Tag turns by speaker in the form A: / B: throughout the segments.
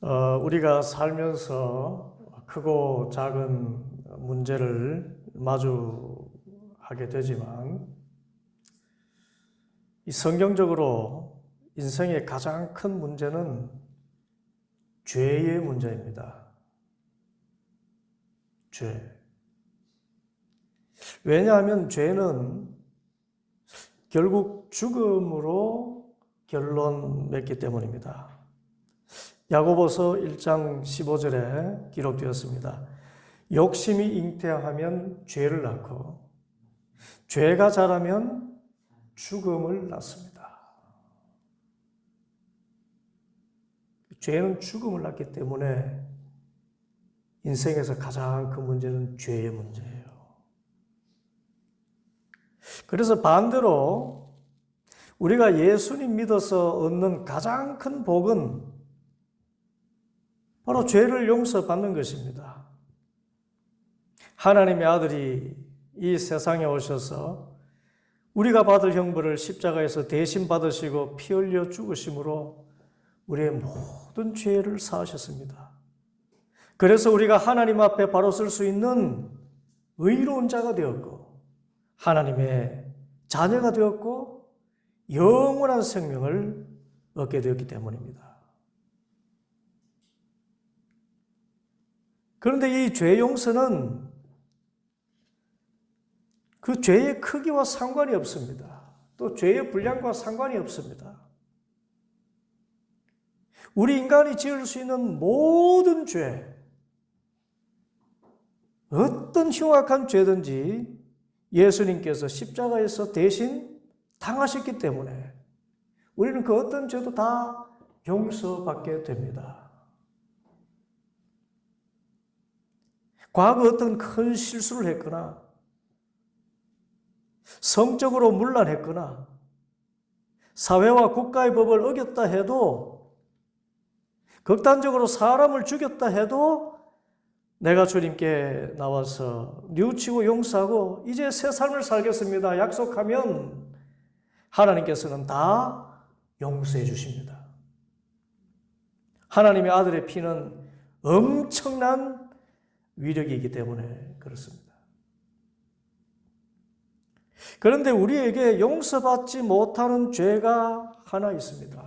A: 우리가 살면서 크고 작은 문제를 마주하게 되지만 이 성경적으로 인생의 가장 큰 문제는 죄의 문제입니다. 죄. 왜냐하면 죄는 결국 죽음으로 결론 맺기 때문입니다. 야고보서 1장 15절에 기록되었습니다. 욕심이 잉태하면 죄를 낳고 죄가 자라면 죽음을 낳습니다. 죄는 죽음을 낳기 때문에 인생에서 가장 큰 문제는 죄의 문제예요. 그래서 반대로 우리가 예수님 믿어서 얻는 가장 큰 복은 바로 죄를 용서받는 것입니다. 하나님의 아들이 이 세상에 오셔서 우리가 받을 형벌을 십자가에서 대신 받으시고 피 흘려 죽으심으로 우리의 모든 죄를 사하셨습니다. 그래서 우리가 하나님 앞에 바로 설 수 있는 의로운 자가 되었고 하나님의 자녀가 되었고 영원한 생명을 얻게 되었기 때문입니다. 그런데 이 죄 용서는 그 죄의 크기와 상관이 없습니다. 또 죄의 분량과 상관이 없습니다. 우리 인간이 지을 수 있는 모든 죄, 어떤 흉악한 죄든지 예수님께서 십자가에서 대신 당하셨기 때문에 우리는 그 어떤 죄도 다 용서받게 됩니다. 과거 어떤 큰 실수를 했거나 성적으로 문란했거나 사회와 국가의 법을 어겼다 해도 극단적으로 사람을 죽였다 해도 내가 주님께 나와서 뉘우치고 용서하고 이제 새 삶을 살겠습니다 약속하면 하나님께서는 다 용서해 주십니다. 하나님의 아들의 피는 엄청난 위력이기 때문에 그렇습니다. 그런데 우리에게 용서받지 못하는 죄가 하나 있습니다.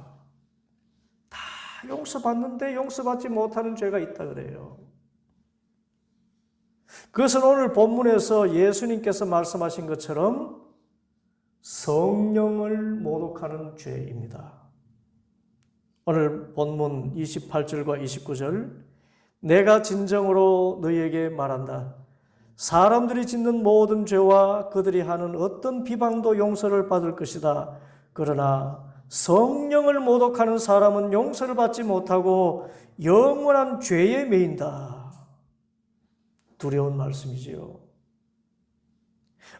A: 다 용서받는데 용서받지 못하는 죄가 있다 그래요. 그것은 오늘 본문에서 예수님께서 말씀하신 것처럼 성령을 모독하는 죄입니다. 오늘 본문 28절과 29절 내가 진정으로 너희에게 말한다. 사람들이 짓는 모든 죄와 그들이 하는 어떤 비방도 용서를 받을 것이다. 그러나 성령을 모독하는 사람은 용서를 받지 못하고 영원한 죄에 매인다. 두려운 말씀이지요.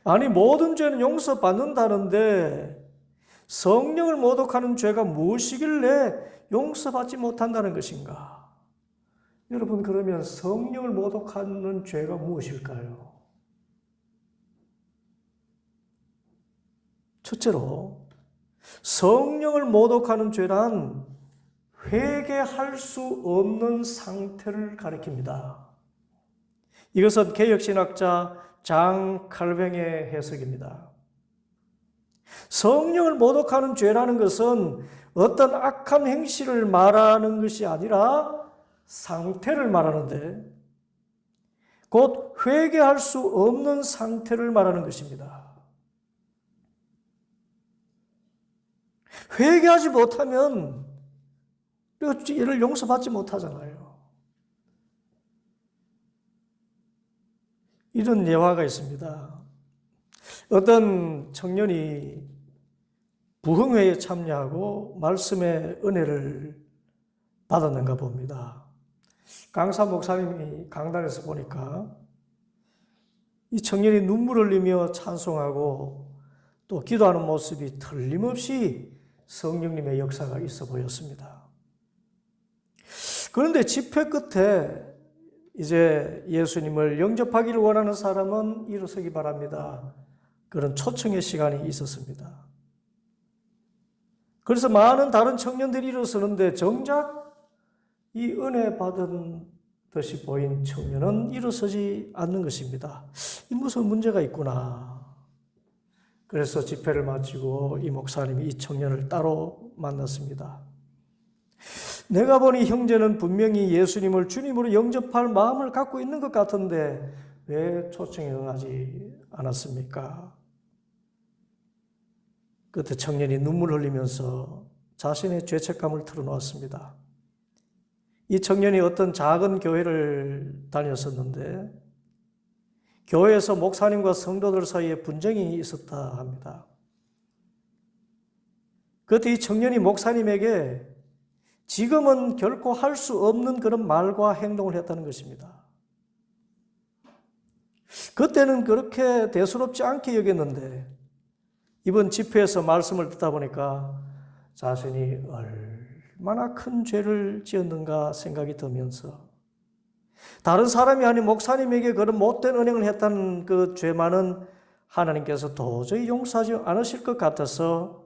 A: 아니 모든 죄는 용서받는다는데 성령을 모독하는 죄가 무엇이길래 용서받지 못한다는 것인가? 여러분 그러면 성령을 모독하는 죄가 무엇일까요? 첫째로 성령을 모독하는 죄란 회개할 수 없는 상태를 가리킵니다. 이것은 개혁신학자 장 칼뱅의 해석입니다. 성령을 모독하는 죄라는 것은 어떤 악한 행실을 말하는 것이 아니라 상태를 말하는데 곧 회개할 수 없는 상태를 말하는 것입니다. 회개하지 못하면 이를 용서받지 못하잖아요. 이런 예화가 있습니다. 어떤 청년이 부흥회에 참여하고 말씀의 은혜를 받았는가 봅니다. 강사 목사님이 강단에서 보니까 이 청년이 눈물 흘리며 찬송하고 또 기도하는 모습이 틀림없이 성령님의 역사가 있어 보였습니다. 그런데 집회 끝에 이제 예수님을 영접하기를 원하는 사람은 일어서기 바랍니다. 그런 초청의 시간이 있었습니다. 그래서 많은 다른 청년들이 일어서는데 정작 이 은혜 받은 듯이 보인 청년은 일어서지 않는 것입니다. 이 무슨 문제가 있구나. 그래서 집회를 마치고 이 목사님이 이 청년을 따로 만났습니다. 내가 보니 형제는 분명히 예수님을 주님으로 영접할 마음을 갖고 있는 것 같은데 왜 초청에 응하지 않았습니까? 그때 청년이 눈물 흘리면서 자신의 죄책감을 털어놓았습니다. 이 청년이 어떤 작은 교회를 다녔었는데 교회에서 목사님과 성도들 사이에 분쟁이 있었다 합니다. 그때 이 청년이 목사님에게 지금은 결코 할 수 없는 그런 말과 행동을 했다는 것입니다. 그때는 그렇게 대수롭지 않게 여겼는데 이번 집회에서 말씀을 듣다 보니까 자신이 얼마나 큰 죄를 지었는가 생각이 들면서 다른 사람이 아닌 목사님에게 그런 못된 은행을 했다는 그 죄만은 하나님께서 도저히 용서하지 않으실 것 같아서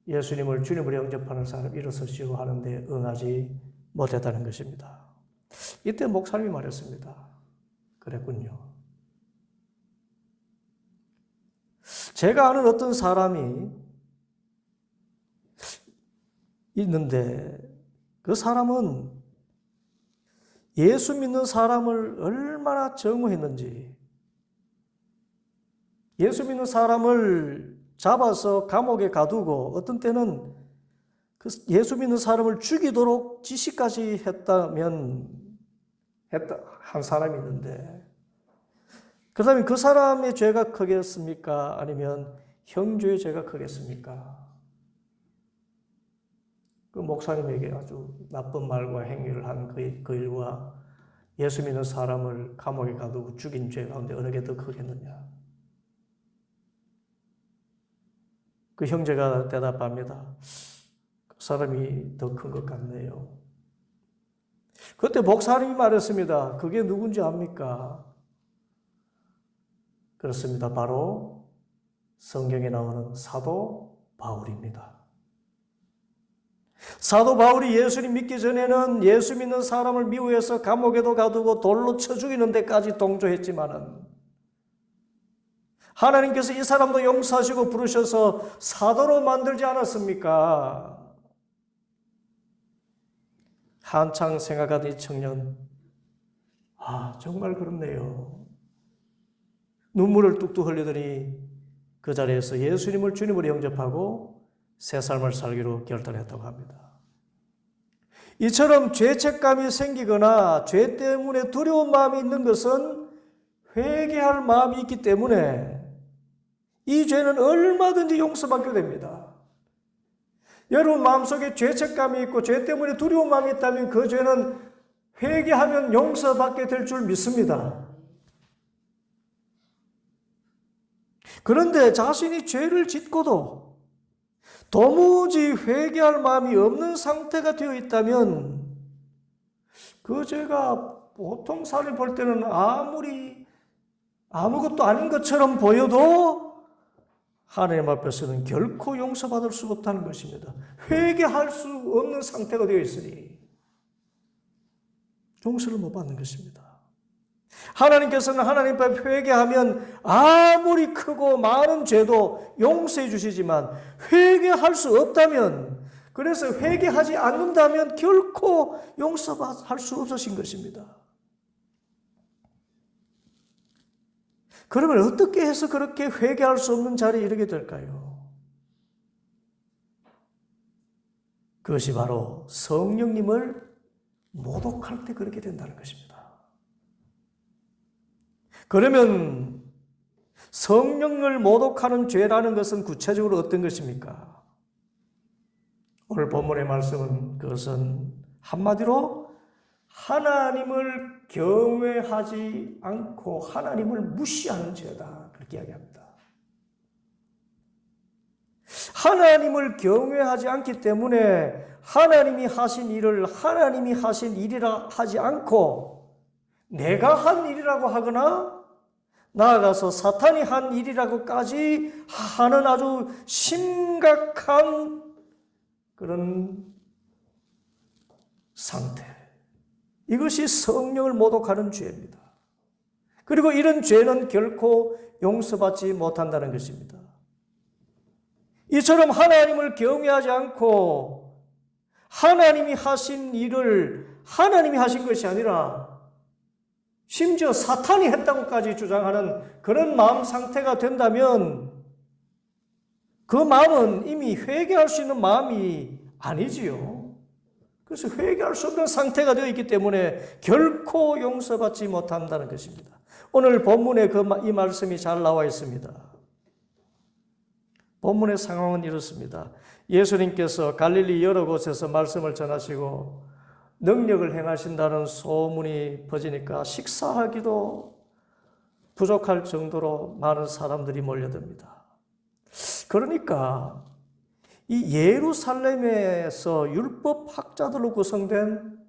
A: 예수님을 주님으로 영접하는 사람 일어서시오 하는데 응하지 못했다는 것입니다. 이때 목사님이 말했습니다. 그랬군요. 제가 아는 어떤 사람이 있는데 그 사람은 예수 믿는 사람을 얼마나 증오했는지, 예수 믿는 사람을 잡아서 감옥에 가두고 어떤 때는 그 예수 믿는 사람을 죽이도록 지시까지 한 사람이 있는데 그렇다면 그 사람의 죄가 크겠습니까? 아니면 형제의 죄가 크겠습니까? 그 목사님에게 아주 나쁜 말과 행위를 한 그 일과 예수 믿는 사람을 감옥에 가두고 죽인 죄 가운데 어느 게 더 크겠느냐? 그 형제가 대답합니다. 그 사람이 더 큰 것 같네요. 그때 목사님이 말했습니다. 그게 누군지 압니까? 그렇습니다. 바로 성경에 나오는 사도 바울입니다. 사도 바울이 예수님 믿기 전에는 예수 믿는 사람을 미워해서 감옥에도 가두고 돌로 쳐 죽이는 데까지 동조했지만은 하나님께서 이 사람도 용서하시고 부르셔서 사도로 만들지 않았습니까? 한창 생각하던 이 청년, 정말 그렇네요. 눈물을 뚝뚝 흘리더니 그 자리에서 예수님을 주님으로 영접하고 새 삶을 살기로 결단했다고 합니다. 이처럼 죄책감이 생기거나 죄 때문에 두려운 마음이 있는 것은 회개할 마음이 있기 때문에 이 죄는 얼마든지 용서받게 됩니다. 여러분 마음속에 죄책감이 있고 죄 때문에 두려운 마음이 있다면 그 죄는 회개하면 용서받게 될 줄 믿습니다. 그런데 자신이 죄를 짓고도 도무지 회개할 마음이 없는 상태가 되어 있다면 그 죄가 보통 사람이 볼 때는 아무리 아무것도 아닌 것처럼 보여도 하나님 앞에서는 결코 용서받을 수 없다는 것입니다. 회개할 수 없는 상태가 되어 있으니 용서를 못 받는 것입니다. 하나님께서는 하나님 앞에 회개하면 아무리 크고 많은 죄도 용서해 주시지만 회개할 수 없다면, 그래서 회개하지 않는다면 결코 용서할 수 없으신 것입니다. 그러면 어떻게 해서 그렇게 회개할 수 없는 자리에 이르게 될까요? 그것이 바로 성령님을 모독할 때 그렇게 된다는 것입니다. 그러면 성령을 모독하는 죄라는 것은 구체적으로 어떤 것입니까? 오늘 본문의 말씀은 그것은 한마디로 하나님을 경외하지 않고 하나님을 무시하는 죄다, 그렇게 이야기합니다. 하나님을 경외하지 않기 때문에 하나님이 하신 일을 하나님이 하신 일이라 하지 않고 내가 한 일이라고 하거나 나아가서 사탄이 한 일이라고까지 하는 아주 심각한 그런 상태. 이것이 성령을 모독하는 죄입니다. 그리고 이런 죄는 결코 용서받지 못한다는 것입니다. 이처럼 하나님을 경외하지 않고 하나님이 하신 일을 하나님이 하신 것이 아니라 심지어 사탄이 했다고까지 주장하는 그런 마음 상태가 된다면 그 마음은 이미 회개할 수 있는 마음이 아니지요. 그래서 회개할 수 없는 상태가 되어 있기 때문에 결코 용서받지 못한다는 것입니다. 오늘 본문에 이 말씀이 잘 나와 있습니다. 본문의 상황은 이렇습니다. 예수님께서 갈릴리 여러 곳에서 말씀을 전하시고 능력을 행하신다는 소문이 퍼지니까 식사하기도 부족할 정도로 많은 사람들이 몰려듭니다. 그러니까 이 예루살렘에서 율법학자들로 구성된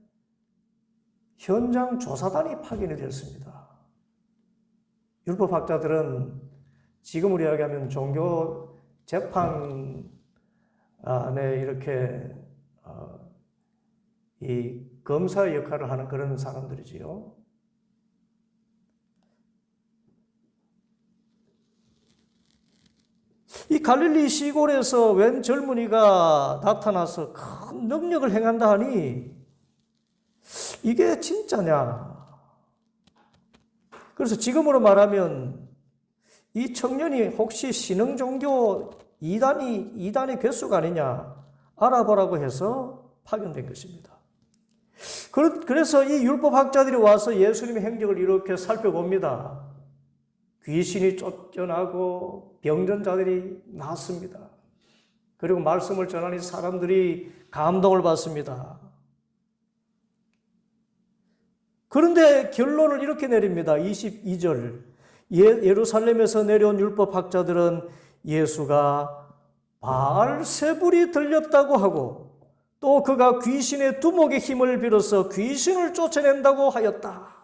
A: 현장 조사단이 파견이 되었습니다. 율법학자들은 지금으로 이야기하면 종교 재판 안에 이렇게 이 검사의 역할을 하는 그런 사람들이지요. 이 갈릴리 시골에서 웬 젊은이가 나타나서 큰 능력을 행한다 하니 이게 진짜냐? 그래서 지금으로 말하면 이 청년이 혹시 신흥종교 이단의 괴수가 아니냐 알아보라고 해서 파견된 것입니다. 그래서 이 율법학자들이 와서 예수님의 행적을 이렇게 살펴봅니다. 귀신이 쫓겨나고 병든 자들이 낫습니다. 그리고 말씀을 전하는 사람들이 감동을 받습니다. 그런데 결론을 이렇게 내립니다. 22절. 예루살렘에서 내려온 율법학자들은 예수가 바알세불이 들렸다고 하고 또 그가 귀신의 두목의 힘을 빌어서 귀신을 쫓아낸다고 하였다.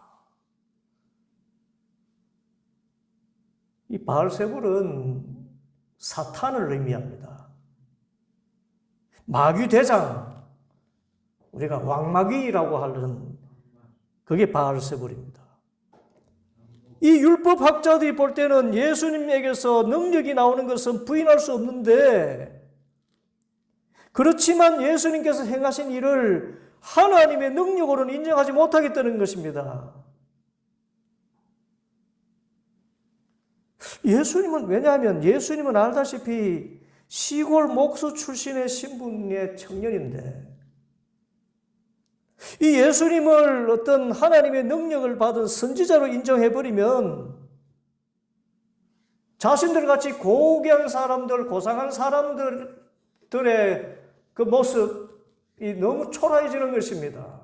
A: 이 바알세불은 사탄을 의미합니다. 마귀 대장, 우리가 왕마귀라고 하는 그게 바알세불입니다. 이 율법학자들이 볼 때는 예수님에게서 능력이 나오는 것은 부인할 수 없는데 그렇지만 예수님께서 행하신 일을 하나님의 능력으로는 인정하지 못하겠다는 것입니다. 왜냐하면 예수님은 알다시피 시골 목수 출신의 신분의 청년인데 이 예수님을 어떤 하나님의 능력을 받은 선지자로 인정해버리면 자신들 같이 고귀한 사람들, 고상한 사람들의 그 모습이 너무 초라해지는 것입니다.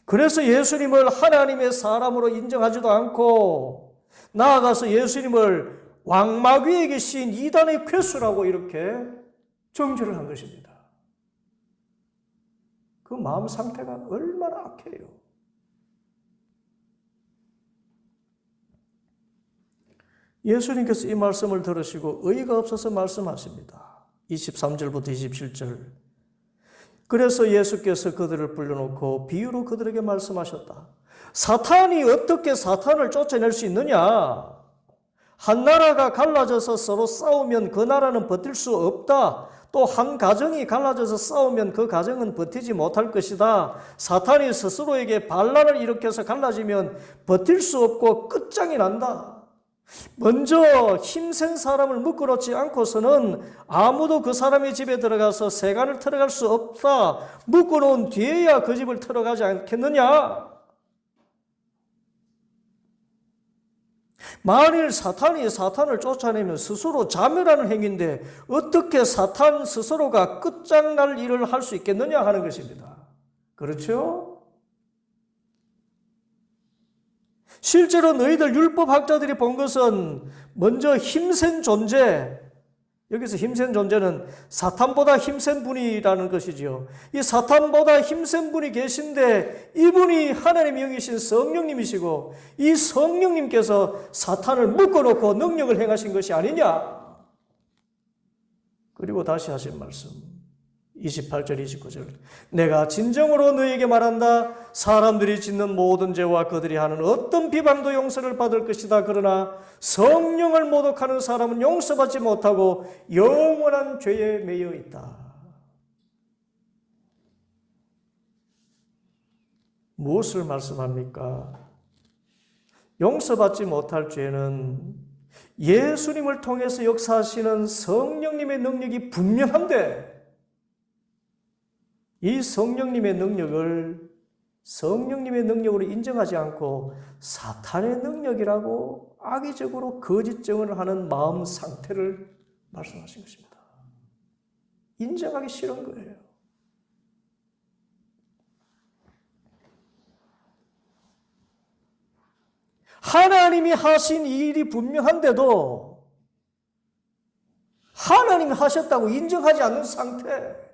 A: 그래서 예수님을 하나님의 사람으로 인정하지도 않고 나아가서 예수님을 왕마귀에 계신 이단의 괴수라고 이렇게 정죄를 한 것입니다. 그 마음 상태가 얼마나 악해요. 예수님께서 이 말씀을 들으시고 의의가 없어서 말씀하십니다. 23절부터 27절. 그래서 예수께서 그들을 불러놓고 비유로 그들에게 말씀하셨다. 사탄이 어떻게 사탄을 쫓아낼 수 있느냐? 한 나라가 갈라져서 서로 싸우면 그 나라는 버틸 수 없다. 또 한 가정이 갈라져서 싸우면 그 가정은 버티지 못할 것이다. 사탄이 스스로에게 반란을 일으켜서 갈라지면 버틸 수 없고 끝장이 난다. 먼저 힘센 사람을 묶어놓지 않고서는 아무도 그 사람의 집에 들어가서 세간을 털어갈 수 없다. 묶어놓은 뒤에야 그 집을 털어가지 않겠느냐? 만일 사탄이 사탄을 쫓아내면 스스로 자멸하는 행위인데 어떻게 사탄 스스로가 끝장날 일을 할 수 있겠느냐 하는 것입니다. 그렇죠? 실제로 너희들 율법학자들이 본 것은 먼저 힘센 존재, 여기서 힘센 존재는 사탄보다 힘센 분이라는 것이죠. 이 사탄보다 힘센 분이 계신데 이분이 하나님의 영이신 성령님이시고 이 성령님께서 사탄을 묶어놓고 능력을 행하신 것이 아니냐. 그리고 다시 하신 말씀, 28절 29절 내가 진정으로 너에게 말한다. 사람들이 짓는 모든 죄와 그들이 하는 어떤 비방도 용서를 받을 것이다. 그러나 성령을 모독하는 사람은 용서받지 못하고 영원한 죄에 매여 있다. 무엇을 말씀합니까? 용서받지 못할 죄는 예수님을 통해서 역사하시는 성령님의 능력이 분명한데 이 성령님의 능력을 성령님의 능력으로 인정하지 않고 사탄의 능력이라고 악의적으로 거짓 증언을 하는 마음 상태를 말씀하신 것입니다. 인정하기 싫은 거예요. 하나님이 하신 일이 분명한데도 하나님이 하셨다고 인정하지 않는 상태.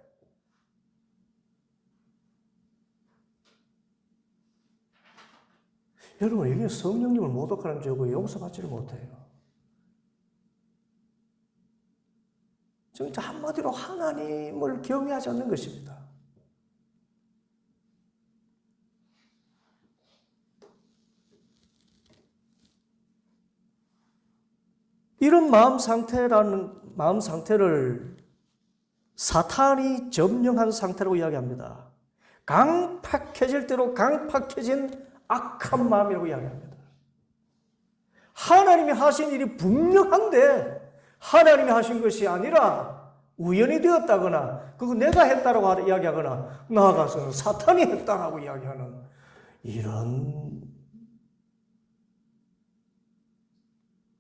A: 여러분, 이게 성령님을 모독하는 죄고 용서받지를 못해요. 진짜 한마디로 하나님을 경외하지 않는 것입니다. 이런 마음 상태를 사탄이 점령한 상태라고 이야기합니다. 강팍해질 대로 강팍해진 악한 마음이라고 이야기합니다. 하나님이 하신 일이 분명한데 하나님이 하신 것이 아니라 우연히 되었다거나 그거 내가 했다라고 이야기하거나 나아가서는 사탄이 했다라고 이야기하는 이런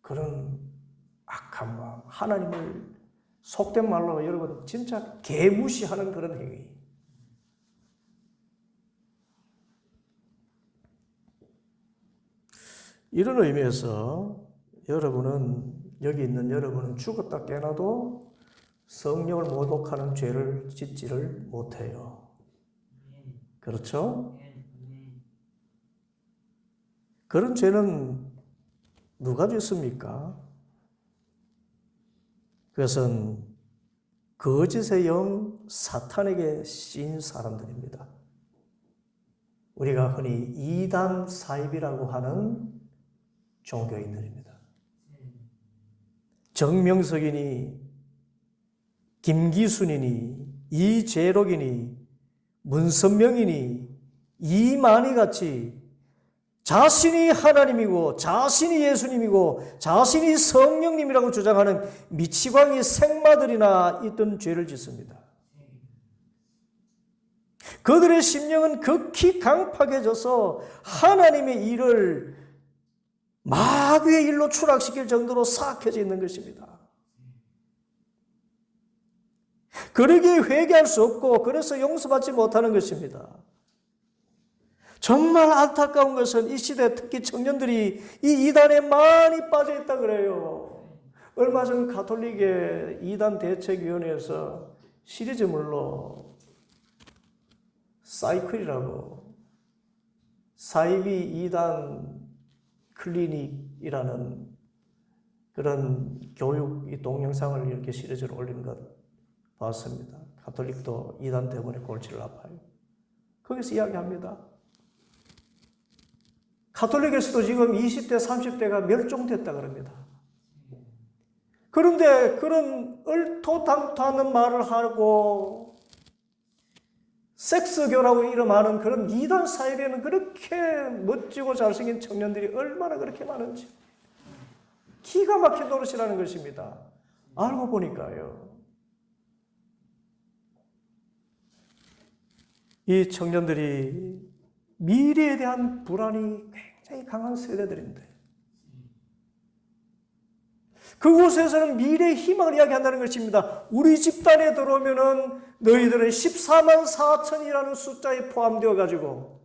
A: 그런 악한 마음, 하나님을 속된 말로 여러분 진짜 개무시하는 그런 행위. 이런 의미에서 여기 있는 여러분은 죽었다 깨어나도 성령을 모독하는 죄를 짓지를 못해요. 그렇죠? 그런 죄는 누가 짓습니까? 그것은 거짓의 영 사탄에게 씌인 사람들입니다. 우리가 흔히 이단 사입이라고 하는 종교인들입니다. 정명석이니 김기순이니 이재록이니 문선명이니 이만희 같이 자신이 하나님이고 자신이 예수님이고 자신이 성령님이라고 주장하는 미치광이 생마들이나 있던 죄를 짓습니다. 그들의 심령은 극히 강팍해져서 하나님의 일을 마귀의 일로 추락시킬 정도로 사악해져 있는 것입니다. 그러기에 회개할 수 없고 그래서 용서받지 못하는 것입니다. 정말 안타까운 것은 이 시대 특히 청년들이 이 이단에 많이 빠져 있다 그래요. 얼마 전 가톨릭의 이단 대책위원회에서 시리즈물로 사이클이라고 사이비 이단 클리닉이라는 그런 교육 동영상을 이렇게 시리즈로 올린 것 봤습니다. 가톨릭도 이단 때문에 골치를 아파요. 거기서 이야기합니다. 가톨릭에서도 지금 20대, 30대가 멸종됐다 그럽니다. 그런데 그런 얼토당토하는 말을 하고 섹스교라고 이름하는 그런 이단 사이에는 그렇게 멋지고 잘생긴 청년들이 얼마나 그렇게 많은지 기가 막힌 노릇이라는 것입니다. 알고 보니까요. 이 청년들이 미래에 대한 불안이 굉장히 강한 세대들인데 그곳에서는 미래의 희망을 이야기한다는 것입니다. 우리 집단에 들어오면은 너희들은 14만 4천이라는 숫자에 포함되어 가지고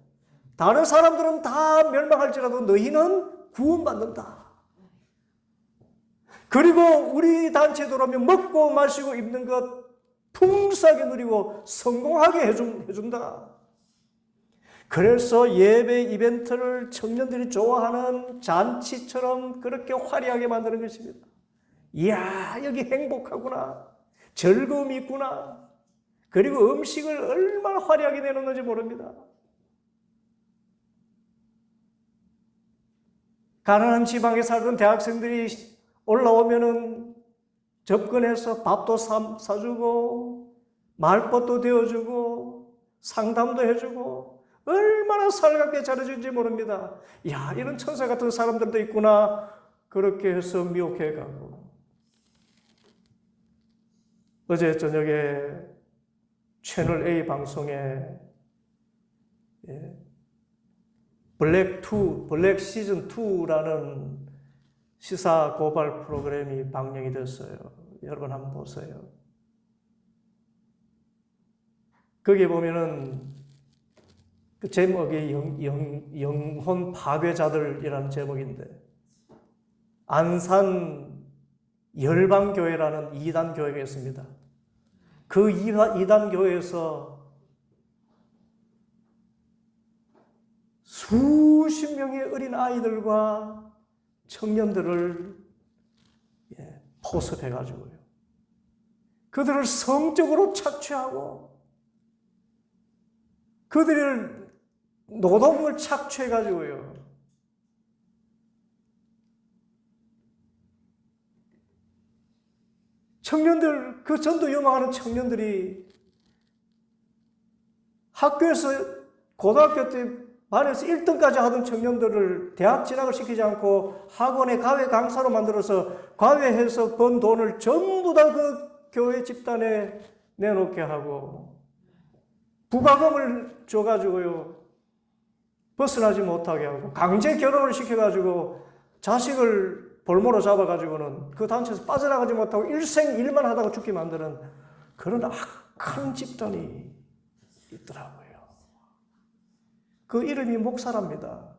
A: 다른 사람들은 다 멸망할지라도 너희는 구원받는다. 그리고 우리 단체에 들어오면 먹고 마시고 입는 것 풍성하게 누리고 성공하게 해준다. 그래서 예배 이벤트를 청년들이 좋아하는 잔치처럼 그렇게 화려하게 만드는 것입니다. 이야, 여기 행복하구나. 즐거움이 있구나. 그리고 음식을 얼마나 화려하게 내놓는지 모릅니다. 가난한 지방에 살던 대학생들이 올라오면은 접근해서 밥도 사주고 말벗도 되어주고 상담도 해주고 얼마나 살갑게 잘해준지 모릅니다. 야, 이런 천사 같은 사람들도 있구나. 그렇게 해서 미혹해가고. 어제 저녁에 채널 A 방송에 블랙 시즌 2라는 시사 고발 프로그램이 방영이 됐어요. 여러분 한번 보세요. 거기에 보면은 그 제목이 영혼 파괴자들이라는 제목인데, 안산 열방교회라는 이단 교회가 있습니다. 그 이단 교회에서 수십 명의 어린 아이들과 청년들을 포섭해가지고요, 그들을 성적으로 착취하고 그들을 노동을 착취해가지고요, 청년들, 그 전도 요망하는 청년들이 학교에서 고등학교 때 반에서 1등까지 하던 청년들을 대학 진학을 시키지 않고 학원에 과외 강사로 만들어서 과외해서 번 돈을 전부 다 그 교회 집단에 내놓게 하고 부가금을 줘가지고요, 벗어나지 못하게 하고 강제 결혼을 시켜가지고 자식을 볼모로 잡아가지고는 그 단체에서 빠져나가지 못하고 일생 일만 하다가 죽게 만드는 그런 악한 집단이 있더라고요. 그 이름이 목사랍니다.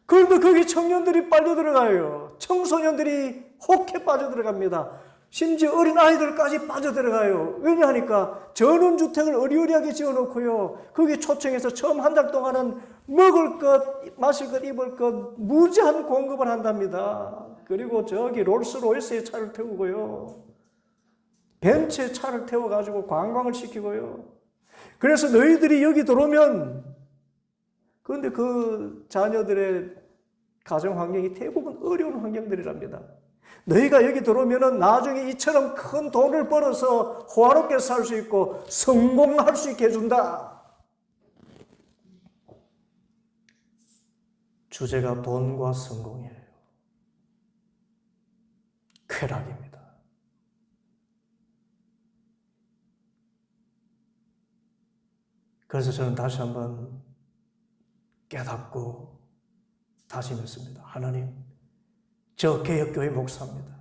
A: 그런데 거기 청년들이 빨려 들어가요. 청소년들이 혹해 빠져 들어갑니다. 심지어 어린 아이들까지 빠져 들어가요. 왜냐하니까 전원주택을 어리어리하게 지어놓고요, 거기 초청해서 처음 한 달 동안은 먹을 것, 마실 것, 입을 것 무제한 공급을 한답니다. 그리고 저기 롤스로이스에 차를 태우고요, 벤츠에 차를 태워가지고 관광을 시키고요. 그래서 너희들이 여기 들어오면, 그런데 그 자녀들의 가정 환경이 대부분 어려운 환경들이랍니다. 너희가 여기 들어오면은 나중에 이처럼 큰 돈을 벌어서 호화롭게 살 수 있고 성공할 수 있게 해준다. 주제가 돈과 성공이에요. 쾌락입니다. 그래서 저는 다시 한번 깨닫고 다짐했습니다. 하나님, 저 개혁교회 목사입니다.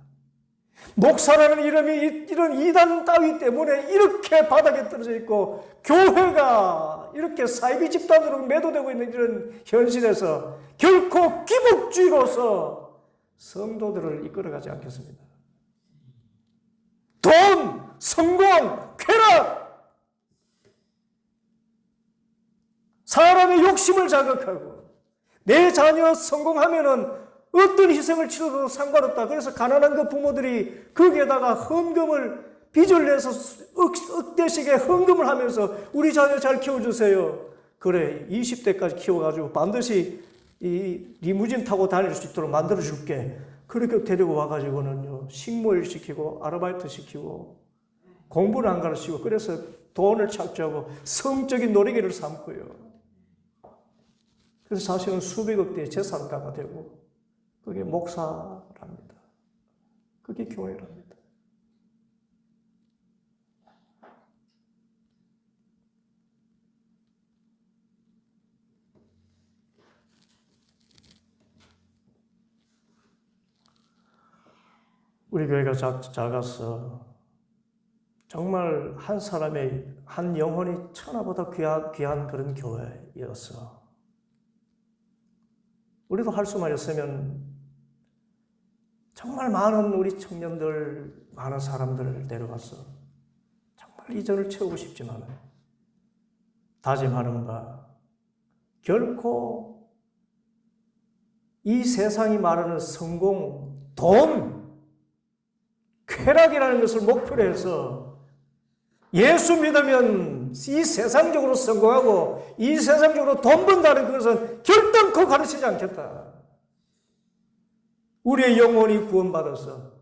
A: 목사라는 이름이 이런 이단 따위 때문에 이렇게 바닥에 떨어져 있고 교회가 이렇게 사이비 집단으로 매도되고 있는 이런 현실에서 결코 기복주의로서 성도들을 이끌어가지 않겠습니다. 돈, 성공, 쾌락, 사람의 욕심을 자극하고 내 자녀 성공하면은 어떤 희생을 치러도 상관없다. 그래서 가난한 그 부모들이 거기에다가 헌금을, 빚을 내서 억대씩의 헌금을 하면서 우리 자녀 잘 키워주세요. 그래, 20대까지 키워가지고 반드시 이 리무진 타고 다닐 수 있도록 만들어줄게. 그렇게 데리고 와가지고는요, 식모일 시키고 아르바이트 시키고 공부를 안 가르치고, 그래서 돈을 착취하고 성적인 놀이기를 삼고요. 그래서 사실은 수백억 대의 재산가가 되고, 그게 목사랍니다. 그게 교회랍니다. 우리 교회가 작아서 정말 한 사람의, 한 영혼이 천하보다 귀한 그런 교회였어. 우리도 할 수만 있으면 정말 많은 우리 청년들, 많은 사람들을 데려가서 정말 이전을 채우고 싶지만 다짐하는 바, 결코 이 세상이 말하는 성공, 돈, 쾌락, 쾌락이라는 것을 목표로 해서 예수 믿으면 이 세상적으로 성공하고 이 세상적으로 돈 번다는 것은 결단코 가르치지 않겠다. 우리의 영혼이 구원받아서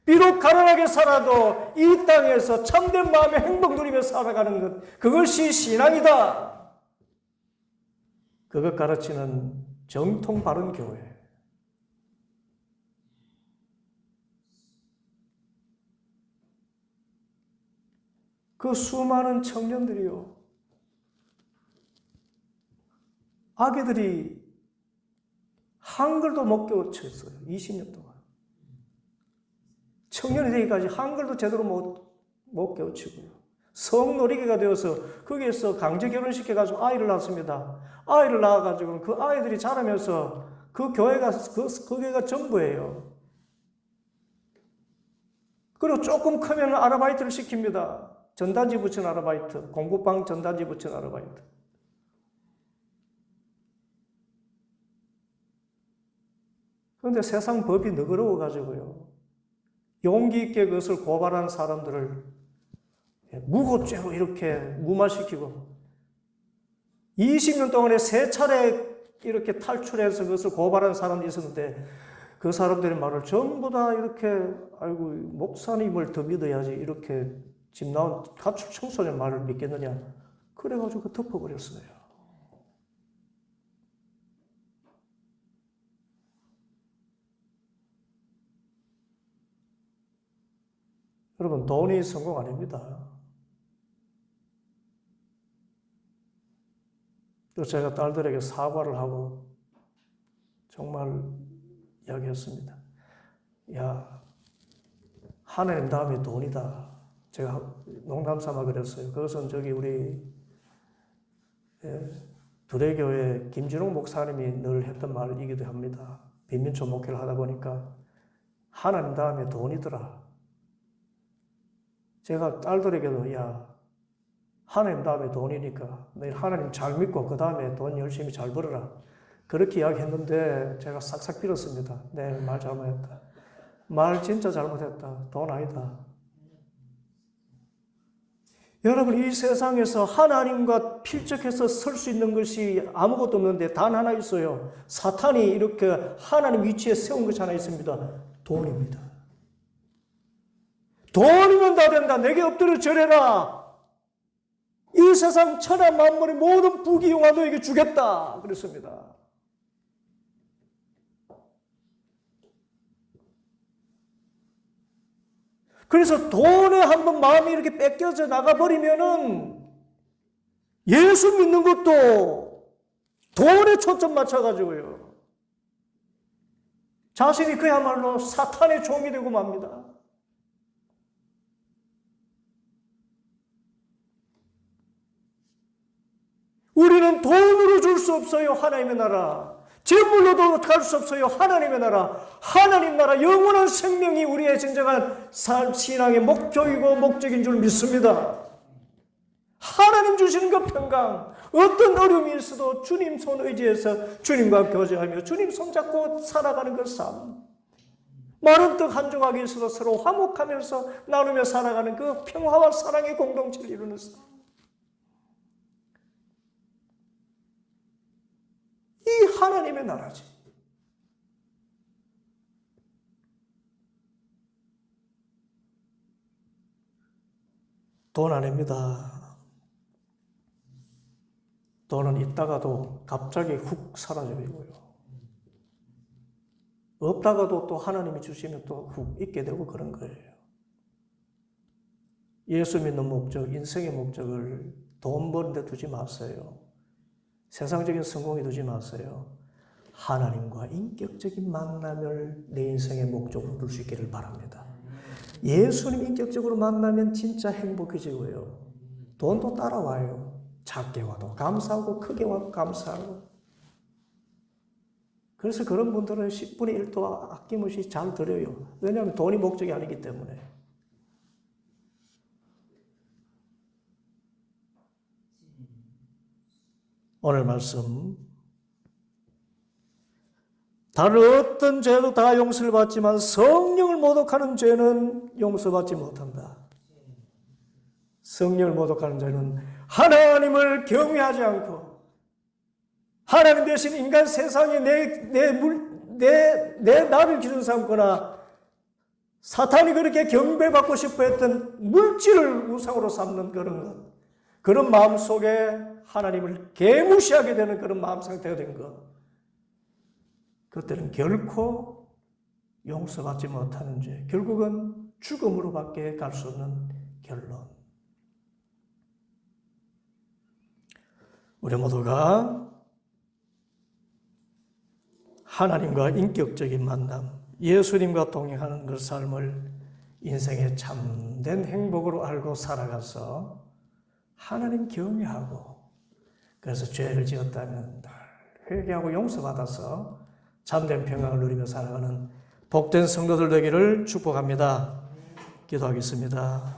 A: 비록 가난하게 살아도 이 땅에서 참된 마음의 행복 누리며 살아가는 것, 그것이 신앙이다. 그것 가르치는 정통 바른 교회. 그 수많은 청년들이요, 아기들이 한글도 못 깨우쳤어요. 20년 동안. 청년이 되기까지 한글도 제대로 못 깨우치고요. 성놀이개가 되어서 거기에서 강제 결혼시켜가지고 아이를 낳습니다. 아이를 낳아가지고 그 아이들이 자라면서 그 교회가 전부예요. 그리고 조금 크면 아르바이트를 시킵니다. 전단지 붙인 아르바이트, 공부방 전단지 붙인 아르바이트. 그런데 세상 법이 너그러워가지고요, 용기 있게 그것을 고발한 사람들을 무고죄로 이렇게 무마시키고 20년 동안에 3차례 이렇게 탈출해서 그것을 고발한 사람이 있었는데 그 사람들의 말을 전부 다 이렇게 아이고 목사님을 더 믿어야지 이렇게 집 나온 가출 청소년 말을 믿겠느냐 그래가지고 덮어버렸어요. 여러분 돈이 성공 아닙니다. 그래서 제가 딸들에게 사과를 하고 정말 이야기했습니다. 야, 하나님 다음에 돈이다. 제가 농담 삼아 그랬어요. 그것은 저기 우리 두레교회 김진홍 목사님이 늘 했던 말이기도 합니다. 빈민촌 목회를 하다 보니까 하나님 다음에 돈이더라. 제가 딸들에게도 야, 하나님 다음에 돈이니까 너희 하나님 잘 믿고 그 다음에 돈 열심히 잘 벌어라. 그렇게 이야기했는데 제가 싹싹 빌었습니다. 네, 말 잘못했다. 말 진짜 잘못했다. 돈 아니다. 여러분 이 세상에서 하나님과 필적해서 설 수 있는 것이 아무것도 없는데 단 하나 있어요. 사탄이 이렇게 하나님 위치에 세운 것이 하나 있습니다. 돈입니다. 돈이면 다 된다. 내게 엎드려 절해라. 이 세상 천하 만물의 모든 부귀영화 너에게 주겠다. 그랬습니다. 그래서 돈에 한번 마음이 이렇게 뺏겨져 나가버리면은 예수 믿는 것도 돈에 초점 맞춰가지고요. 자신이 그야말로 사탄의 종이 되고 맙니다. 우리는 돈으로 줄 수 없어요. 하나님의 나라. 재물로도 갈 수 없어요. 하나님의 나라. 하나님 나라 영원한 생명이 우리의 진정한 신앙의 목표이고 목적인 줄 믿습니다. 하나님 주시는 그 평강, 어떤 어려움이 있어도 주님 손 의지해서 주님과 교제하며 주님 손잡고 살아가는 그 삶. 마른 떡 한 조각이 있어도 서로 화목하면서 나누며 살아가는 그 평화와 사랑의 공동체를 이루는 삶. 이 하나님의 나라지. 돈 아닙니다. 돈은 있다가도 갑자기 훅 사라져버리고요. 없다가도 또 하나님이 주시면 또 훅 있게 되고 그런 거예요. 예수 믿는 목적, 인생의 목적을 돈 버는 데 두지 마세요. 세상적인 성공에 두지 마세요. 하나님과 인격적인 만남을 내 인생의 목적으로 둘 수 있기를 바랍니다. 예수님 인격적으로 만나면 진짜 행복해지고요. 돈도 따라와요. 작게 와도 감사하고 크게 와도 감사하고. 그래서 그런 분들은 10분의 1도 아낌없이 잘 드려요. 왜냐하면 돈이 목적이 아니기 때문에. 오늘 말씀 다른 어떤 죄도 다 용서를 받지만 성령을 모독하는 죄는 용서받지 못한다. 성령을 모독하는 죄는 하나님을 경외하지 않고 하나님 대신 인간 세상에 내 나를 기준 삼거나 사탄이 그렇게 경배받고 싶어 했던 물질을 우상으로 삼는 그런 것, 그런 마음 속에 하나님을 개무시하게 되는 그런 마음 상태가 된 것, 그것들은 결코 용서받지 못하는 죄, 결국은 죽음으로밖에 갈 수 없는 결론. 우리 모두가 하나님과 인격적인 만남, 예수님과 동행하는 그 삶을 인생의 참된 행복으로 알고 살아가서 하나님 경외하고, 그래서 죄를 지었다면 늘 회개하고 용서받아서 참된 평강을 누리며 살아가는 복된 성도들 되기를 축복합니다. 기도하겠습니다.